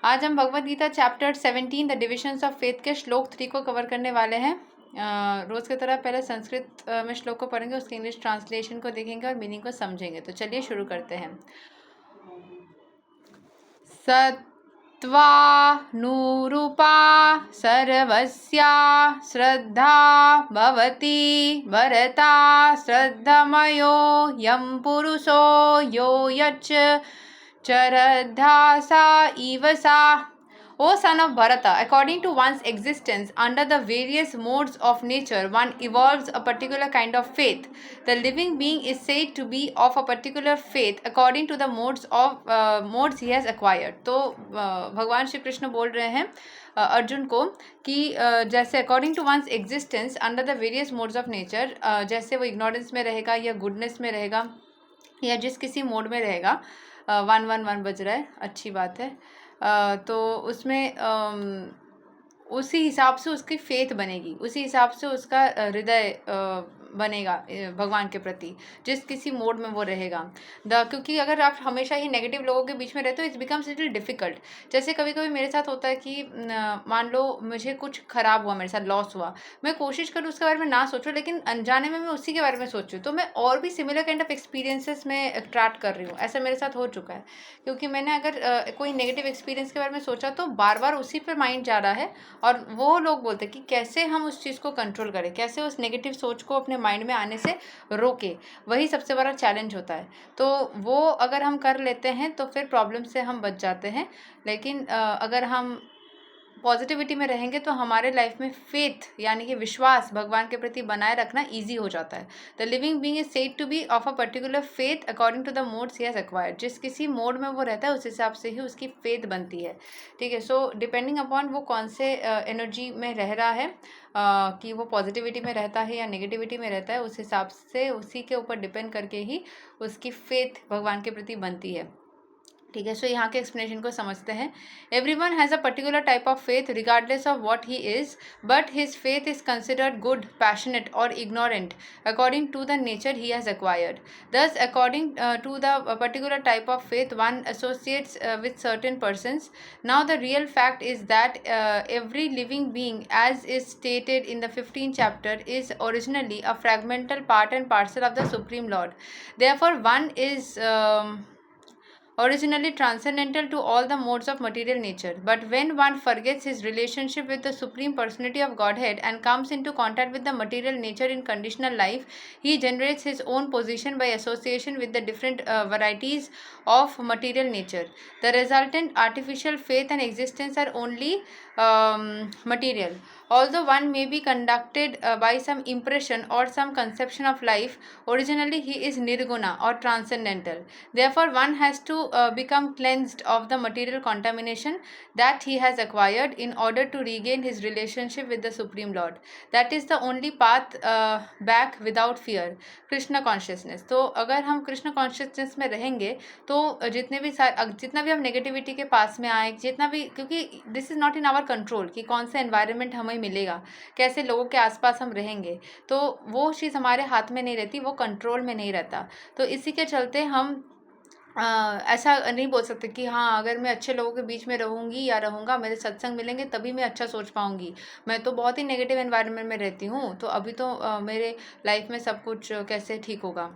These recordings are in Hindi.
आज हम Bhagavad Gita chapter 17 the divisions of faith के श्लोक 3 को कवर करने वाले हैं। रोज़ की तरह पहले संस्कृत में श्लोक को पढ़ेंगे, उसके इंग्लिश ट्रांसलेशन को देखेंगे और मीनिंग को समझेंगे। तो चलिए शुरू करते हैं। सत्त्वानुरूपा सर्वस्या श्रद्धा भवति भरता श्रद्धमयो यं पुरुषो यो यच्च चरद्धा सा इव सा। O son of Bharata, according to one's existence under the various modes of nature, one evolves a particular kind of faith. The living being is said to be of a particular faith according to the modes he has acquired. तो भगवान श्री कृष्ण बोल रहे हैं अर्जुन को कि जैसे according to one's existence under the various modes of nature, जैसे वो इग्नोरेंस में रहेगा या गुडनेस में रहेगा या जिस किसी मोड में रहेगा। 111 बज रहा है, अच्छी बात है। तो उसमें उसी हिसाब से उसकी फेथ बनेगी, उसी हिसाब से उसका हृदय बनेगा भगवान के प्रति, जिस किसी मोड में वो रहेगा। क्योंकि अगर आप हमेशा ही नेगेटिव लोगों के बीच में रहते हो, इट्स बिकम्स लिटिल डिफ़िकल्ट। जैसे कभी कभी मेरे साथ होता है कि मान लो मुझे कुछ ख़राब हुआ, मेरे साथ लॉस हुआ, मैं कोशिश करूँ उसके बारे में ना सोचूं, लेकिन अनजाने में मैं उसी के बारे में सोचूं, तो मैं और भी सिमिलर काइंड ऑफ एक्सपीरियंसेस में अट्रैक्ट कर रही हूँ। ऐसा मेरे साथ हो चुका है, क्योंकि मैंने अगर कोई नेगेटिव एक्सपीरियंस के बारे में सोचा तो बार बार उसी पर माइंड जा रहा है। और वो लोग बोलते हैं कि कैसे हम उस चीज़ को कंट्रोल करें, कैसे उस नेगेटिव सोच को अपने माइंड में आने से रोके, वही सबसे बड़ा चैलेंज होता है। तो वो अगर हम कर लेते हैं तो फिर प्रॉब्लम से हम बच जाते हैं। लेकिन अगर हम पॉजिटिविटी में रहेंगे तो हमारे लाइफ में फेथ यानी कि विश्वास भगवान के प्रति बनाए रखना इजी हो जाता है। The living being is said to be of a particular faith according to the modes he has acquired. जिस किसी मोड में वो रहता है उस हिसाब से ही उसकी फेथ बनती है। ठीक है, सो डिपेंडिंग अपॉन वो कौन से एनर्जी में रह रहा है, कि वो पॉजिटिविटी में रहता है या नेगेटिविटी में रहता है, उस हिसाब से उसी के ऊपर डिपेंड करके ही उसकी फेथ भगवान के प्रति बनती है। ठीक है, सो यहाँ के एक्सप्लेनेशन को समझते हैं। Everyone has a particular type of faith regardless of what he is, but his faith is considered good, passionate और ignorant according to the nature he has acquired. Thus according to the particular type of faith one associates with certain persons. Now the real fact is that every living being, as is stated in the 15th chapter, is originally a fragmental part and parcel of the Supreme Lord. Therefore one is originally transcendental to all the modes of material nature. But when one forgets his relationship with the Supreme Personality of Godhead and comes into contact with the material nature in conditional life, he generates his own position by association with the different varieties of material nature. The resultant artificial faith and existence are only material. Although one may be conducted by some impression or some conception of life, originally he is nirguna or transcendental. Therefore one has to become cleansed of the material contamination that he has acquired in order to regain his relationship with the Supreme Lord. That is the only path back without fear. Krishna consciousness. तो अगर हम कृष्ण कॉन्शियसनेस में रहेंगे तो जितना भी हम नेगेटिविटी के पास में आए, जितना भी, क्योंकि this is not in our control कि कौन सा एनवायरनमेंट हमें मिलेगा, कैसे लोगों के आसपास हम रहेंगे, तो वो चीज़ हमारे हाथ में नहीं रहती, वो कंट्रोल में नहीं रहता। तो इसी के चलते हम ऐसा नहीं बोल सकते कि हाँ, अगर मैं अच्छे लोगों के बीच में रहूँगी या रहूँगा, मेरे सत्संग मिलेंगे तभी मैं अच्छा सोच पाऊँगी, मैं तो बहुत ही नेगेटिव एनवायरनमेंट में रहती हूँ, तो अभी तो मेरे लाइफ में सब कुछ कैसे ठीक होगा।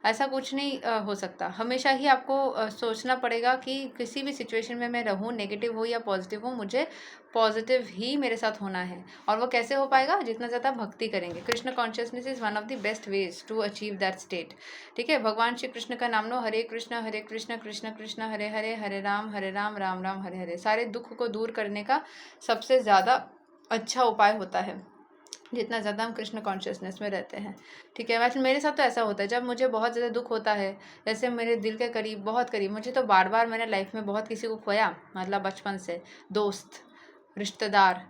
ऐसा कुछ नहीं हो सकता। हमेशा ही आपको सोचना पड़ेगा कि किसी भी सिचुएशन में मैं रहूँ, नेगेटिव हो या पॉजिटिव हो, मुझे पॉजिटिव ही मेरे साथ होना है। और वो कैसे हो पाएगा? जितना ज़्यादा भक्ति करेंगे। Krishna consciousness is one of the best ways to achieve that state. ठीक है, भगवान श्री कृष्ण का नाम लो, हरे कृष्ण कृष्ण कृष्ण हरे हरे, हरे राम राम राम हरे हरे। सारे दुख को दूर करने का सबसे ज़्यादा अच्छा उपाय होता है जितना ज़्यादा हम कृष्ण कॉन्शियसनेस में रहते हैं। ठीक है, वैसे मेरे साथ तो ऐसा होता है, जब मुझे बहुत ज़्यादा दुख होता है, जैसे मेरे दिल के करीब, बहुत करीब, मुझे तो बार बार मैंने लाइफ में बहुत किसी को खोया, मतलब बचपन से दोस्त, रिश्तेदार,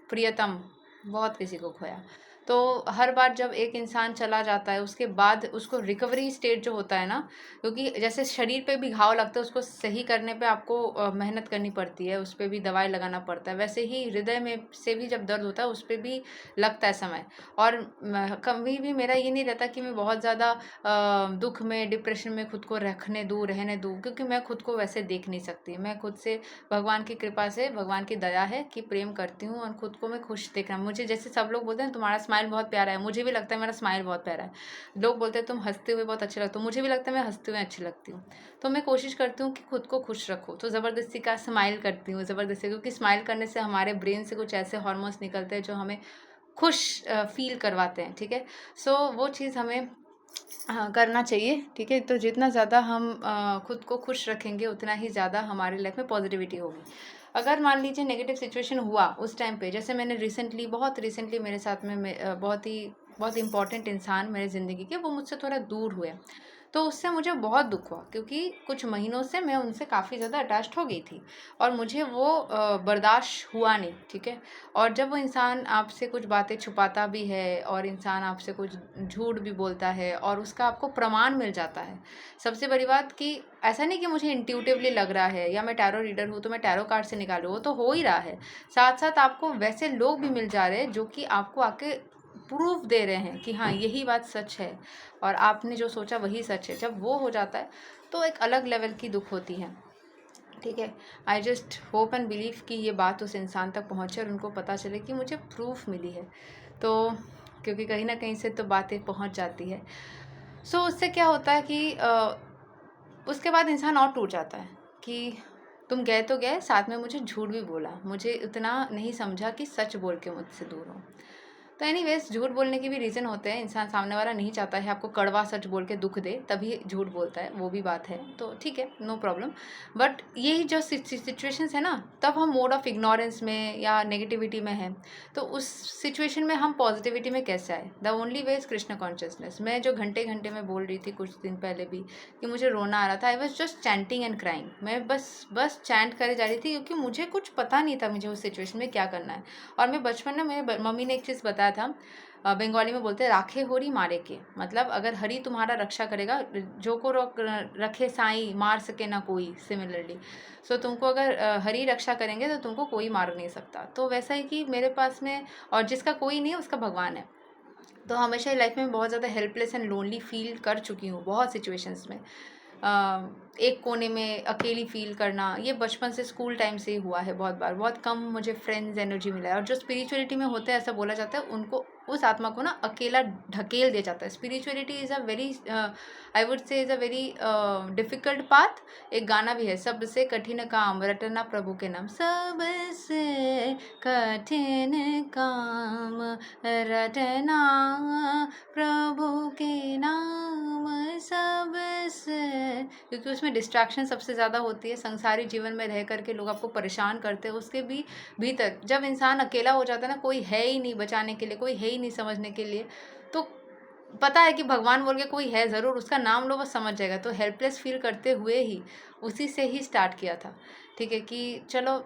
प्रियतम, बहुत किसी को खोया। तो हर बार जब एक इंसान चला जाता है उसके बाद उसको रिकवरी स्टेज जो होता है ना, क्योंकि जैसे शरीर पे भी घाव लगता है उसको सही करने पे आपको मेहनत करनी पड़ती है, उस पर भी दवाई लगाना पड़ता है, वैसे ही हृदय में से भी जब दर्द होता है उस पर भी लगता है समय। और कभी भी मेरा ये नहीं रहता कि मैं बहुत ज़्यादा दुख में, डिप्रेशन में खुद को रहने दूँ, क्योंकि मैं खुद को वैसे देख नहीं सकती। मैं खुद से भगवान की कृपा से, भगवान की दया है कि प्रेम करती हूँ और खुद को मैं खुश देखना। मुझे जैसे सब लोग बोलते हैं तुम्हारा स्माइल बहुत प्यारा है, मुझे भी लगता है मेरा स्माइल बहुत प्यारा है। लोग बोलते हैं तुम हंसते हुए बहुत अच्छे लगते हो, मुझे भी लगता है मैं हंसते हुए अच्छी लगती हूँ। तो मैं कोशिश करती हूँ कि खुद को खुश रखो, तो ज़बरदस्ती का स्माइल करती हूँ, ज़बरदस्ती, क्योंकि स्माइल करने से हमारे ब्रेन से कुछ ऐसे हार्मोन्स निकलते हैं जो हमें खुश फील करवाते हैं। ठीक है, सो वो चीज़ हमें हाँ करना चाहिए। ठीक है, तो जितना ज़्यादा हम खुद को खुश रखेंगे उतना ही ज़्यादा हमारे लाइफ में पॉजिटिविटी होगी। अगर मान लीजिए नेगेटिव सिचुएशन हुआ उस टाइम पे, जैसे मैंने बहुत रिसेंटली मेरे साथ में बहुत इंपॉर्टेंट इंसान मेरे ज़िंदगी के वो मुझसे थोड़ा दूर हुए, तो उससे मुझे बहुत दुख हुआ, क्योंकि कुछ महीनों से मैं उनसे काफ़ी ज़्यादा अटैच्ड हो गई थी और मुझे वो बर्दाश्त हुआ नहीं। ठीक है, और जब वो इंसान आपसे कुछ बातें छुपाता भी है और इंसान आपसे कुछ झूठ भी बोलता है और उसका आपको प्रमाण मिल जाता है, सबसे बड़ी बात कि ऐसा नहीं कि मुझे इंट्यूटिवली लग रहा है या मैं टैरो रीडर हूँ तो मैं टैरो कार्ड से निकालूँ, वो तो हो ही रहा है, साथ साथ आपको वैसे लोग भी मिल जा रहे हैं जो कि आपको आके प्रूफ दे रहे हैं कि हाँ यही बात सच है और आपने जो सोचा वही सच है। जब वो हो जाता है तो एक अलग लेवल की दुख होती है। ठीक है, I just hope and believe कि ये बात उस इंसान तक पहुँचे और उनको पता चले कि मुझे प्रूफ मिली है, तो क्योंकि कहीं ना कहीं से तो बातें पहुँच जाती है। सो उससे क्या होता है कि उसके बाद इंसान और टूट जाता है कि तुम गए तो गए, साथ में मुझे झूठ भी बोला, मुझे उतना नहीं समझा कि सच बोल के मुझसे दूर हो। तो एनीवेज झूठ बोलने के भी रीज़न होते हैं, इंसान सामने वाला नहीं चाहता है आपको कड़वा सच बोल के दुख दे तभी झूठ बोलता है, वो भी बात है, तो ठीक है, नो प्रॉब्लम। बट यही जो सिचुएशंस है ना, तब हम मोड ऑफ इग्नोरेंस में या नेगेटिविटी में हैं, तो उस सिचुएशन में हम पॉजिटिविटी में कैसे आए? The only way is Krishna consciousness. मैं जो घंटे घंटे में बोल रही थी कुछ दिन पहले भी कि मुझे रोना आ रहा था, I was just chanting and crying. मैं बस चैंट करे जा रही थी क्योंकि मुझे कुछ पता नहीं था मुझे उस सिचुएशन में क्या करना है। और मैं बचपन में मेरे मम्मी ने एक चीज़ बताया था, बंगाली में बोलते हैं राखे होरी मारे के, मतलब अगर हरि तुम्हारा रक्षा करेगा, जो को रखे साई मार सके ना कोई, सिमिलरली। सो तुमको अगर हरि रक्षा करेंगे तो तुमको कोई मार नहीं सकता। तो वैसा ही कि मेरे पास में, और जिसका कोई नहीं है उसका भगवान है। तो हमेशा लाइफ में बहुत ज़्यादा हेल्पलेस एंड लोनली फील कर चुकी हूँ बहुत सिचुएशंस में। एक कोने में अकेली फील करना, ये बचपन से, स्कूल टाइम से ही हुआ है बहुत बार। बहुत कम मुझे फ्रेंड्स एनर्जी मिला है, और जो स्पिरिचुअलिटी में होते हैं ऐसा बोला जाता है उनको, उस आत्मा को ना अकेला ढकेल दिया जाता है। Spirituality is a very, I would say is a very difficult path. एक गाना भी है, सबसे कठिन काम रटना प्रभु के नाम, सबसे कठिन काम रटना प्रभु के नाम सबसे, क्योंकि उसमें डिस्ट्रैक्शन सबसे ज़्यादा होती है। संसारी जीवन में रह करके लोग आपको परेशान करते हैं, उसके भी भीतर जब इंसान अकेला हो जाता है ना, कोई है ही नहीं बचाने के लिए, कोई है ही नहीं समझने के लिए, तो पता है कि भगवान बोल के कोई है ज़रूर, उसका नाम लो बस समझ जाएगा। तो हेल्पलेस फील करते हुए ही उसी से ही स्टार्ट किया था। ठीक है, कि चलो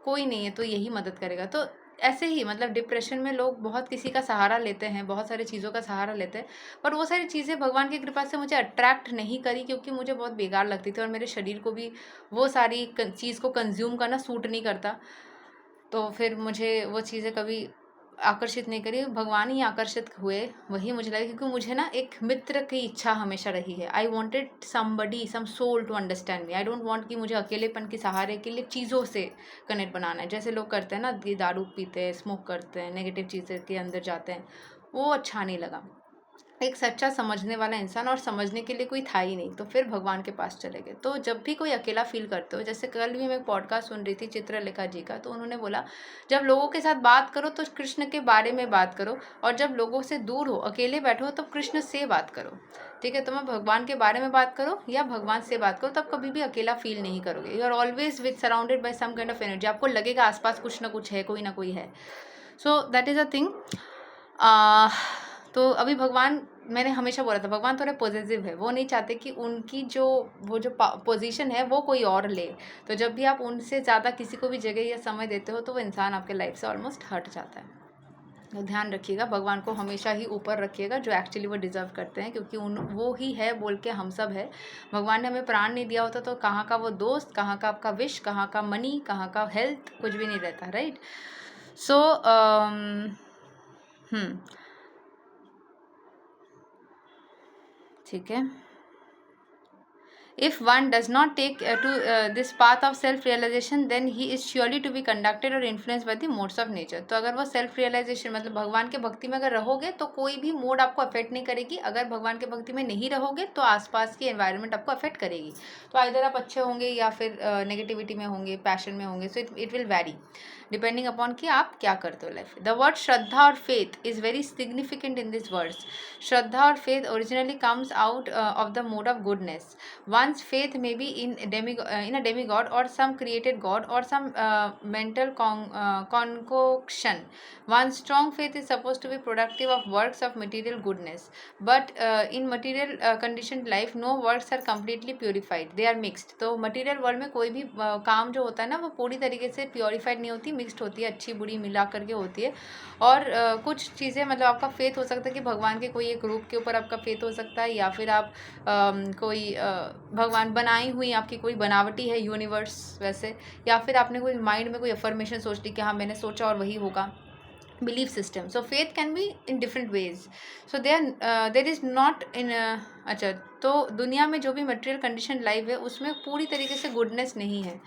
कोई नहीं है तो यही मदद करेगा। तो ऐसे ही मतलब डिप्रेशन में लोग बहुत किसी का सहारा लेते हैं, बहुत सारी चीज़ों का सहारा लेते हैं, पर वो सारी चीज़ें भगवान की कृपा से मुझे अट्रैक्ट नहीं करी, क्योंकि मुझे बहुत बेकार लगती थी और मेरे शरीर को भी वो सारी चीज़ को कंज्यूम करना सूट नहीं करता। तो फिर मुझे वो चीज़ें कभी आकर्षित नहीं करी, भगवान ही आकर्षित हुए, वही मुझे लगा। क्योंकि मुझे ना एक मित्र की इच्छा हमेशा रही है। I wanted somebody, some soul to understand me. I don't want कि मुझे अकेलेपन के सहारे के लिए चीज़ों से कनेक्ट बनाना है, जैसे लोग करते हैं ना कि दारू पीते हैं, स्मोक करते हैं, नेगेटिव चीज़ें के अंदर जाते हैं, वो अच्छा नहीं लगा। एक सच्चा समझने वाला इंसान, और समझने के लिए कोई था ही नहीं, तो फिर भगवान के पास चले गए। तो जब भी कोई अकेला फील करते हो, जैसे कल भी मैं एक पॉडकास्ट सुन रही थी चित्रलेखा जी का, तो उन्होंने बोला जब लोगों के साथ बात करो तो कृष्ण के बारे में बात करो, और जब लोगों से दूर हो, अकेले बैठो हो, तब कृष्ण से बात करो। ठीक है, तो मैं भगवान के बारे में बात करो या भगवान से बात करो, तब कभी भी अकेला फील नहीं करोगे। You are always with surrounded by some kind of energy, आपको लगेगा आसपास कुछ ना कुछ है, कोई ना कोई है। So that is a thing. तो अभी भगवान, मैंने हमेशा बोला था भगवान थोड़े पॉजिटिव है, वो नहीं चाहते कि उनकी जो वो जो पोजीशन है वो कोई और ले। तो जब भी आप उनसे ज़्यादा किसी को भी जगह या समय देते हो तो वो इंसान आपके लाइफ से ऑलमोस्ट हट जाता है। तो ध्यान रखिएगा, भगवान को हमेशा ही ऊपर रखिएगा, जो एक्चुअली वो डिज़र्व करते हैं, क्योंकि वो ही है बोल के हम सब है। भगवान ने हमें प्राण नहीं दिया होता तो कहाँ का वो दोस्त, कहाँ का आपका विश, कहाँ का मनी, कहाँ का हेल्थ, कुछ भी नहीं रहता, राइट। सो ठीक है। If one does not take to this path of self realization, then he is surely to be conducted or influenced by the modes of nature. तो अगर वो सेल्फ रियलाइजेशन मतलब भगवान के भक्ति में अगर रहोगे तो कोई भी मोड आपको अफेक्ट नहीं करेगी। अगर भगवान के भक्ति में नहीं रहोगे तो आसपास की एनवायरनमेंट आपको अफेक्ट करेगी। तो इधर आप अच्छे होंगे या फिर नेगेटिविटी में होंगे, पैशन में होंगे। So it will vary depending upon कि आप क्या करते हो लाइफ। द वर्ड श्रद्धा और faith is very significant in this words. Shraddha और faith originally comes out of the mode of goodness. One's faith may be in a demigod or some created god or some mental concoction. One's strong faith is supposed to be productive of works of material goodness, but in material conditioned life, no works are completely purified. They are mixed. तो material world में कोई भी काम जो होता है ना, वो पूरी तरीके से प्योरीफाइड नहीं होती, मिक्सड होती है, अच्छी बुरी मिला करके होती है। और कुछ चीज़ें मतलब आपका फेथ हो सकता है कि भगवान के कोई एक रूप के ऊपर आपका फेथ हो सकता है, या फिर आप कोई भगवान बनाई हुई आपकी कोई बनावटी है यूनिवर्स वैसे, या फिर आपने कोई माइंड में कोई अफर्मेशन सोच ली कि हाँ मैंने सोचा और वही होगा, belief system. So faith can be in different ways. So there is not in अच्छा, तो दुनिया में जो भी मटेरियल कंडीशन लाइफ है उसमें पूरी तरीके से गुडनेस नहीं है।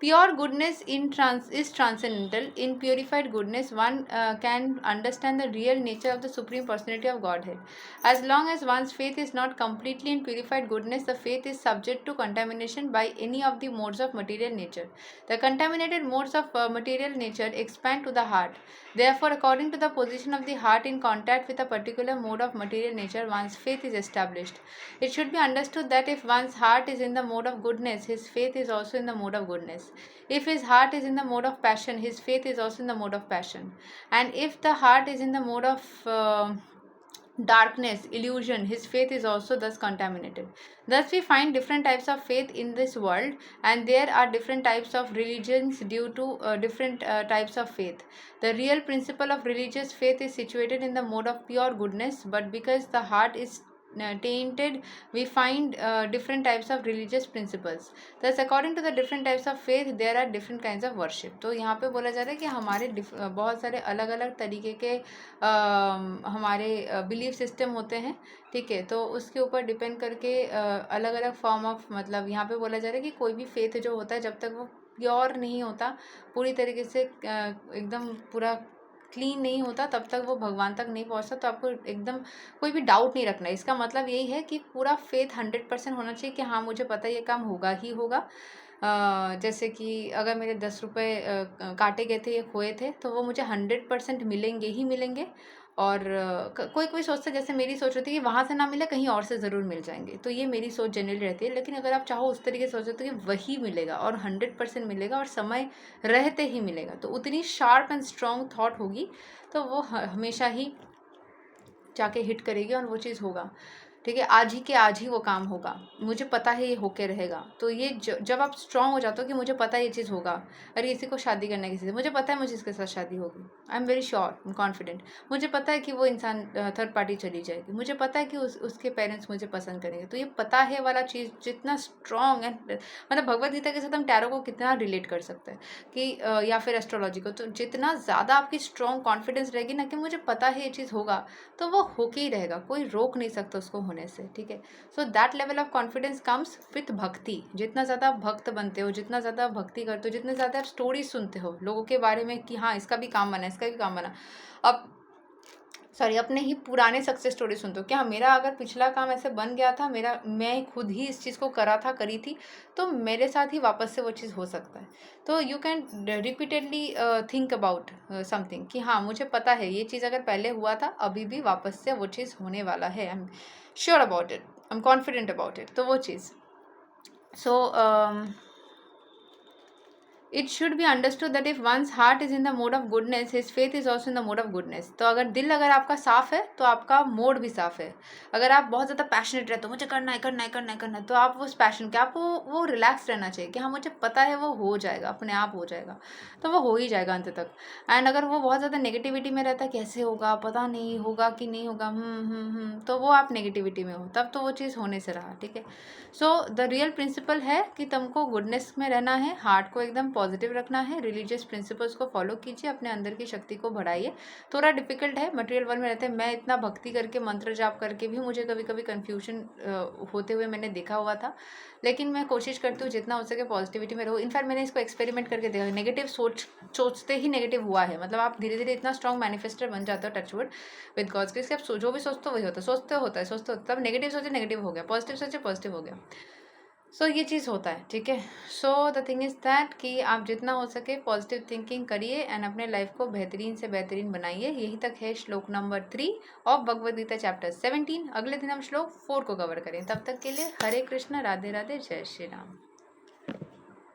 Pure goodness is transcendental. In purified goodness, one can understand the real nature of the Supreme Personality of Godhead. As long as one's faith is not completely in purified goodness, the faith is subject to contamination by any of the modes of material nature. The contaminated modes of material nature expand to the heart. Therefore, according to the position of the heart in contact with a particular mode of material nature, one's faith is established. It should be understood that if one's heart is in the mode of goodness, his faith is also in the mode of goodness. If his heart is in the mode of passion, his faith is also in the mode of passion. And if the heart is in the mode of darkness, illusion, his faith is also thus contaminated. Thus we find different types of faith in this world, and there are different types of religions due to different types of faith. The real principle of religious faith is situated in the mode of pure goodness, but because the heart is tainted, we find different types of religious principles. Thus according to the different types of faith, there are different kinds of worship. तो यहाँ पे बोला जा रहा है कि हमारे बहुत सारे अलग अलग तरीके के हमारे बिलीफ सिस्टम होते हैं, ठीक है। तो उसके ऊपर डिपेंड करके अलग अलग फॉर्म ऑफ, मतलब यहाँ पे बोला जा रहा है कि कोई भी फेथ जो होता है जब तक वो प्योर नहीं होता, पूरी तरीके से एकदम पूरा क्लीन नहीं होता, तब तक वो भगवान तक नहीं पहुंचता। तो आपको एकदम कोई भी डाउट नहीं रखना है। इसका मतलब यही है कि पूरा फेथ 100% होना चाहिए कि हाँ मुझे पता है ये काम होगा ही होगा। जैसे कि अगर मेरे 10 रुपये काटे गए थे, ये खोए थे, तो वो मुझे 100% मिलेंगे ही मिलेंगे। और कोई कोई सोचता है, जैसे मेरी सोच होती है कि वहाँ से ना मिले कहीं और से ज़रूर मिल जाएंगे, तो ये मेरी सोच जनरली रहती है। लेकिन अगर आप चाहो उस तरीके से सोचो तो कि वही मिलेगा और 100% मिलेगा और समय रहते ही मिलेगा, तो उतनी शार्प एंड स्ट्रॉन्ग थॉट होगी, तो वो हमेशा ही जाके हिट करेगी और वो चीज़ होगा, ठीक है। आज ही के आज ही वो काम होगा, मुझे पता है ये होके रहेगा। तो ये जब आप स्ट्रांग हो जाते हो कि मुझे पता है ये चीज़ होगा। अरे किसी को शादी करना है किसी से, मुझे पता है मुझे इसके साथ शादी होगी, I am very sure, confident. मुझे पता है कि वो इंसान थर्ड पार्टी चली जाएगी, मुझे पता है कि उसके पेरेंट्स मुझे पसंद करेंगे। तो ये पता है वाला चीज़ जितना स्ट्रॉन्ग है, मतलब भगवद गीता के साथ हम टैरो को कितना रिलेट कर सकते हैं कि या फिर एस्ट्रोलॉजी को, तो जितना ज़्यादा आपकी स्ट्रॉन्ग कॉन्फिडेंस रहेगी ना कि मुझे पता है ये चीज़ होगा, तो वो होके ही रहेगा, कोई रोक नहीं सकता उसको होने से, ठीक है। So that level of confidence comes with भक्ति। जितना ज़्यादा आप भक्त बनते हो, जितना ज़्यादा भक्ति करते हो, जितने ज़्यादा आप स्टोरी सुनते हो लोगों के बारे में कि हाँ इसका भी काम बना, इसका भी काम बना, अब अपने ही पुराने सक्सेस स्टोरी सुनते हो क्या मेरा अगर पिछला काम ऐसे बन गया था, मैं खुद ही इस चीज़ को करी थी, तो मेरे साथ ही वापस से वो चीज़ हो सकता है। तो you can repeatedly think about something कि हाँ मुझे पता है ये चीज़ अगर पहले हुआ था, अभी भी वापस से वो चीज़ होने वाला है, I am sure about it, I am confident about it. तो वो चीज़, so it should be understood that if once heart is in the mode of goodness his faith is also in the mode of goodness. तो अगर दिल अगर आपका साफ है तो आपका मोड भी साफ है। अगर आप बहुत ज़्यादा पैशनेट रहते हो, मुझे करना है करना है करना है करना है, तो आप उस पैशन के आपको वो रिलैक्स रहना चाहिए कि हाँ मुझे पता है वो हो जाएगा, अपने आप हो जाएगा, तो वो हो ही जाएगा अंत तक। एंड अगर वो बहुत ज़्यादा नेगेटिविटी में रहता है, कैसे होगा, पता नहीं होगा कि नहीं होगा, तो वो आप नेगेटिविटी में हो, तब तो वो चीज़ होने से रहा। ठीक है, सो द रियल प्रिंसिपल है कि तुमको गुडनेस में रहना है, हार्ट को एकदम पॉजिटिव रखना है, रिलीजियस प्रिंसिपल्स को फॉलो कीजिए, अपने अंदर की शक्ति को बढ़ाइए। थोड़ा डिफिकल्ट है, मटेरियल वर्ल्ड में रहते हैं, मैं इतना भक्ति करके मंत्र जाप करके भी मुझे कभी कभी कन्फ्यूजन होते हुए मैंने देखा हुआ था, लेकिन मैं कोशिश करती हूँ जितना हो सके पॉजिटिविटी में रहूँ। इनफैक्ट मैंने इसको एक्सपेरिमेंट करके देखा, नेगेटिव सोचते ही नेगेटिव हुआ है। मतलब आप धीरे धीरे इतना स्ट्रॉन्ग मैनिफेस्टर बन जाते हो टचवुड विद गॉड्स ग्रेस, आप जो भी सोचते हो वही होता है, सोचते होता है, सोचते होता है, तब नेगेटिव सोचे नेगेटिव हो गया, पॉजिटिव सोचे पॉजिटिव हो गया। सो ये चीज़ होता है। ठीक है, so the thing is that कि आप जितना हो सके पॉजिटिव थिंकिंग करिए एंड अपने लाइफ को बेहतरीन से बेहतरीन बनाइए। यही तक है श्लोक number 3 of Bhagavad Gita chapter 17। अगले दिन हम श्लोक 4 को कवर करें। तब तक के लिए हरे कृष्ण, राधे राधे, जय श्री राम।